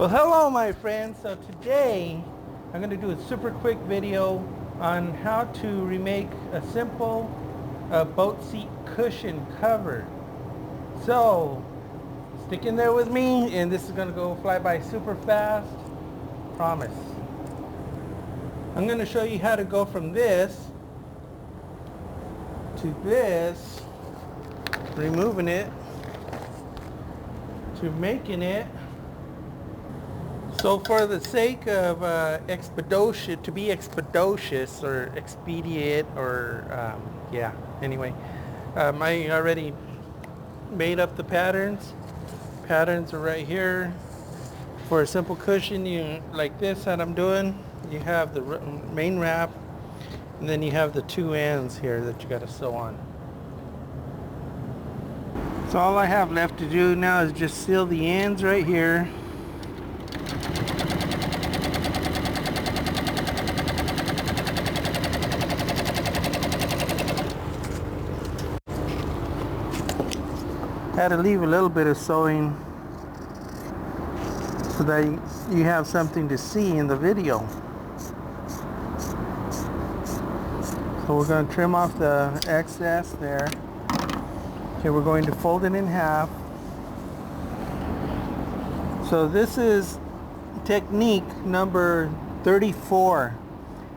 Well, hello my friends. So today I'm going to do a super quick video on how to remake a simple boat seat cushion cover. So stick in there with me, and this is going to go fly by super fast, promise. I'm going to show you how to go from this to this, removing it, to making it. So for the sake of expeditious, to be expeditious or expedient or yeah, anyway, I already made up the patterns. Patterns are right here. For a simple cushion, you like this that I'm doing, you have the main wrap, and then you have the two ends here that you got to sew on. So all I have left to do now is just seal the ends right here. Had to leave a little bit of sewing so that you have something to see in the video. So we're going to trim off the excess there. Okay, we're going to fold it in half. So this is technique number 34.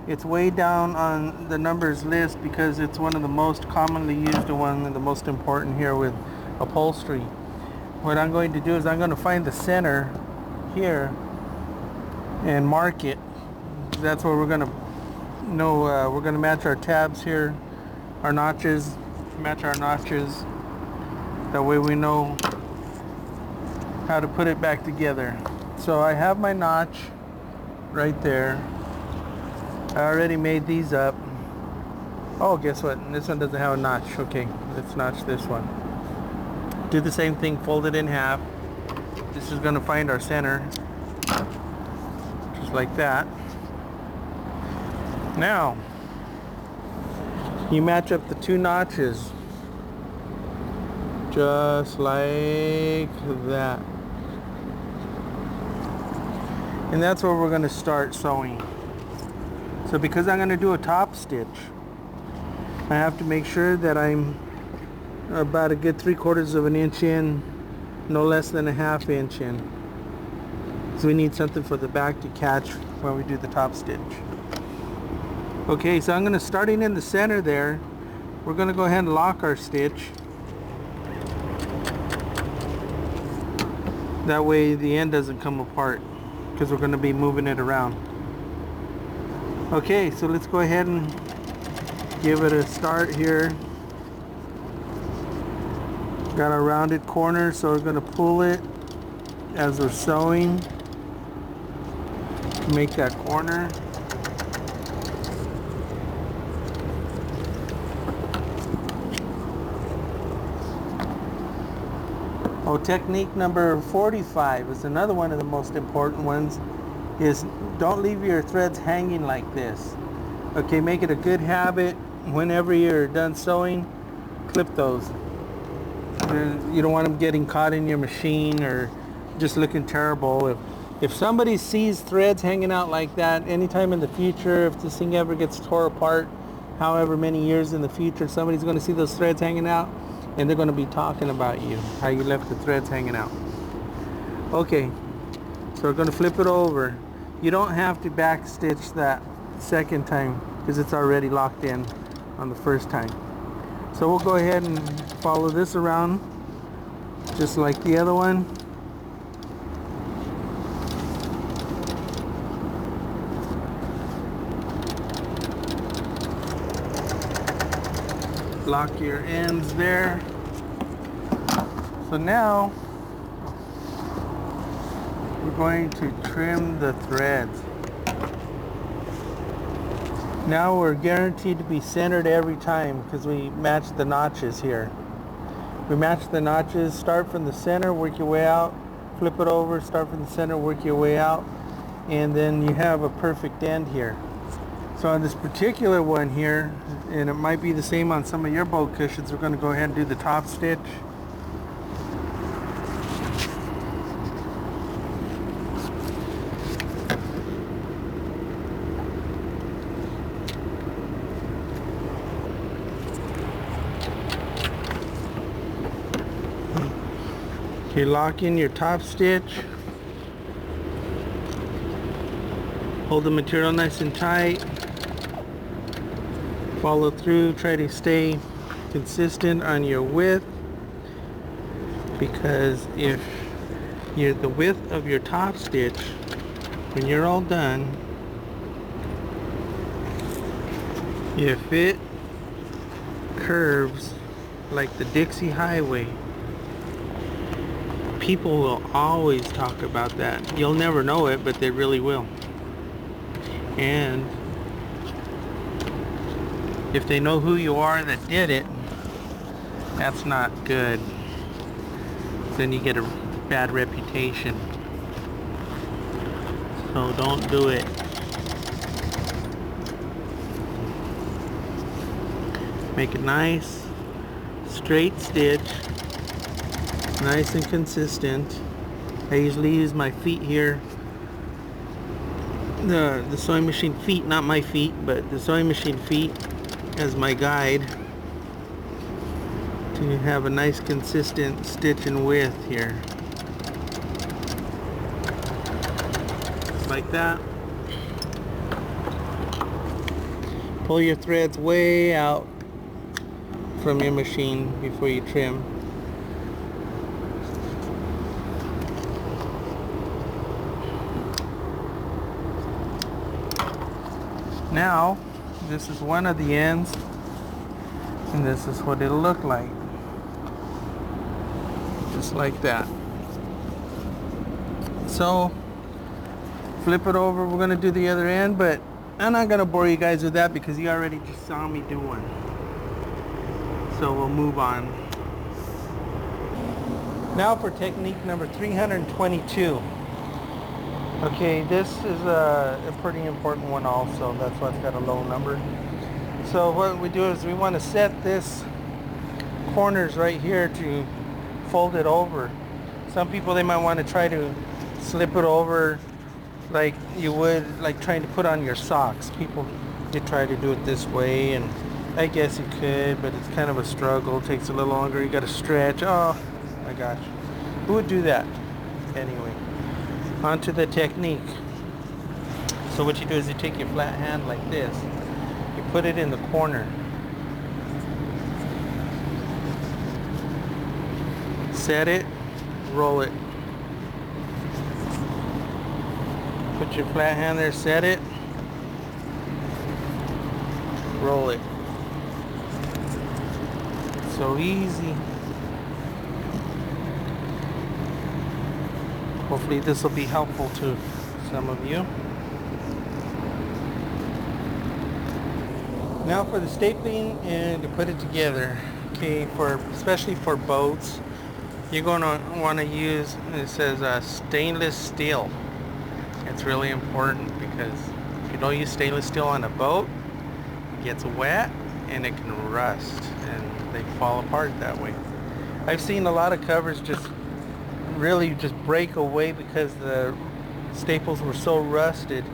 It's way down on the numbers list because it's one of the most commonly used and one of the most important here with upholstery. What I'm going to do is I'm going to find the center here and mark it. That's where we're going to know, we're going to match our tabs here, our notches, match our notches. That way we know how to put it back together. So I have my notch right there. I already made these up. Oh, guess what? This one doesn't have a notch. Okay, let's notch this one. Do the same thing, fold it in half. This is going to find our center, just like that. Now, you match up the two notches, just like that. And that's where we're going to start sewing. So because I'm going to do a top stitch, I have to make sure that I'm about a good 3/4 of an inch in, no less than a ½ inch in. So we need something for the back to catch when we do the top stitch. Okay, so I'm going to, starting in the center there, we're going to go ahead and lock our stitch. That way the end doesn't come apart, because we're going to be moving it around. Okay, so let's go ahead and give it a start here. Got a rounded corner, so we're going to pull it as we're sewing to make that corner. Oh, technique number 45 is another one of the most important ones, is don't leave your threads hanging like this. Okay, make it a good habit whenever you're done sewing, clip those. You don't want them getting caught in your machine or just looking terrible. If somebody sees threads hanging out like that anytime in the future, if this thing ever gets tore apart, however many years in the future, somebody's going to see those threads hanging out and they're going to be talking about you, how you left the threads hanging out. Okay, so we're going to flip it over. You don't have to back stitch that second time because it's already locked in on the first time. So we'll go ahead and follow this around just like the other one. Lock your ends there. So now we're going to trim the threads. Now we're guaranteed to be centered every time because we match the notches here. We match the notches, start from the center, work your way out, flip it over, start from the center, work your way out, and then you have a perfect end here. So on this particular one here, and it might be the same on some of your boat cushions, we're going to go ahead and do the top stitch. Okay, lock in your top stitch. Hold the material nice and tight. Follow through, try to stay consistent on your width, because if the width of your top stitch, when you're all done, if it curves like the Dixie Highway, people will always talk about that. You'll never know it, but they really will. And if they know who you are that did it, that's not good. Then you get a bad reputation. So don't do it. Make a nice straight stitch, nice and consistent. I usually use my feet here, the sewing machine feet, not my feet, but the sewing machine feet as my guide to have a nice consistent stitch and width here. Like that. Pull your threads way out from your machine before you trim. Now, this is one of the ends, and this is what it'll look like. Just like that. So, flip it over. We're going to do the other end, but I'm not going to bore you guys with that because you already just saw me do one. So we'll move on. Now for technique number 322. Okay, this is a pretty important one also. That's why it's got a low number. So what we do is we want to set this corners right here to fold it over. Some people, they might want to try to slip it over like you would like trying to put on your socks. People, they try to do it this way, and I guess you could, but it's kind of a struggle. It takes a little longer. You got to stretch. Oh my gosh, who would do that? Anyway, on to the technique. So what you do is you take your flat hand like this, you put it in the corner, set it, roll it. Put your flat hand there, set it, roll it. So easy. Hopefully this will be helpful to some of you. Now for the stapling and to put it together. Okay, especially for boats, you're going to want to use, it says stainless steel. It's really important because if you don't use stainless steel on a boat, it gets wet and it can rust and they fall apart that way. I've seen a lot of covers just really just break away because the staples were so rusted,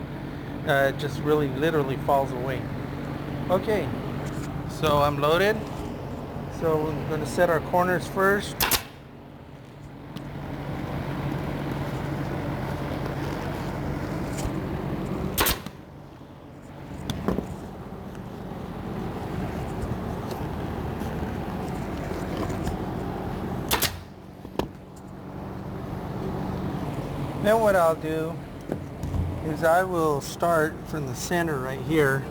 it just really literally falls away. Okay, so I'm loaded. So we're going to set our corners first. Then what I'll do is I will start from the center right here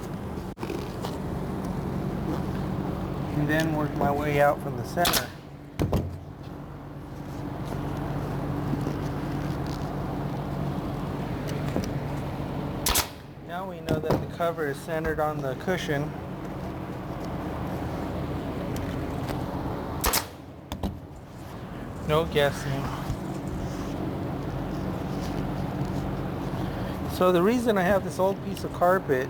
and then work my way out from the center. Now we know that the cover is centered on the cushion. No guessing. So the reason I have this old piece of carpet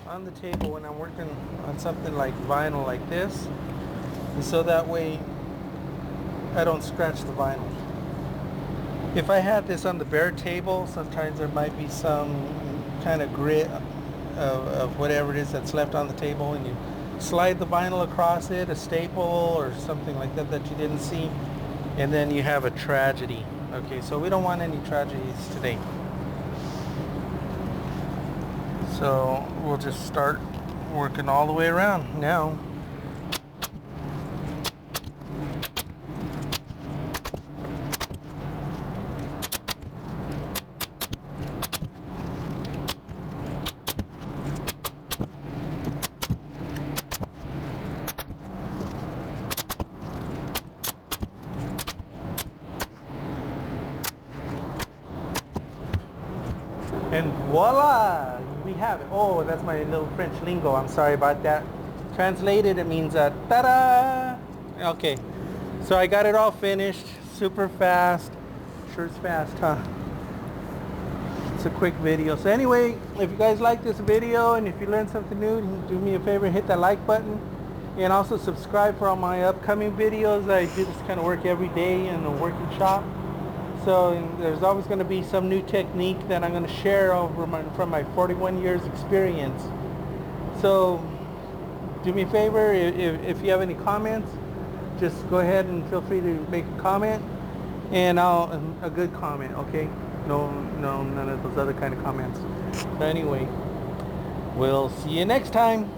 on the table when I'm working on something like vinyl like this is so that way I don't scratch the vinyl. If I had this on the bare table, sometimes there might be some kind of grit of whatever it is that's left on the table, and you slide the vinyl across it, a staple or something like that that you didn't see, and then you have a tragedy. Okay, so we don't want any tragedies today. So we'll just start working all the way around now. And voila, we have it. Oh, that's my little French lingo. I'm sorry about that. Translated, it means ta-da! Okay, so I got it all finished, super fast. Sure it's fast, huh? It's a quick video. So anyway, if you guys like this video and if you learned something new, do me a favor, hit that like button. And also subscribe for all my upcoming videos. I do this kind of work every day in the working shop. So there's always going to be some new technique that I'm going to share from my 41 years experience. So do me a favor, if you have any comments, just go ahead and feel free to make a comment, and a good comment, okay? No, none of those other kind of comments. So anyway, we'll see you next time.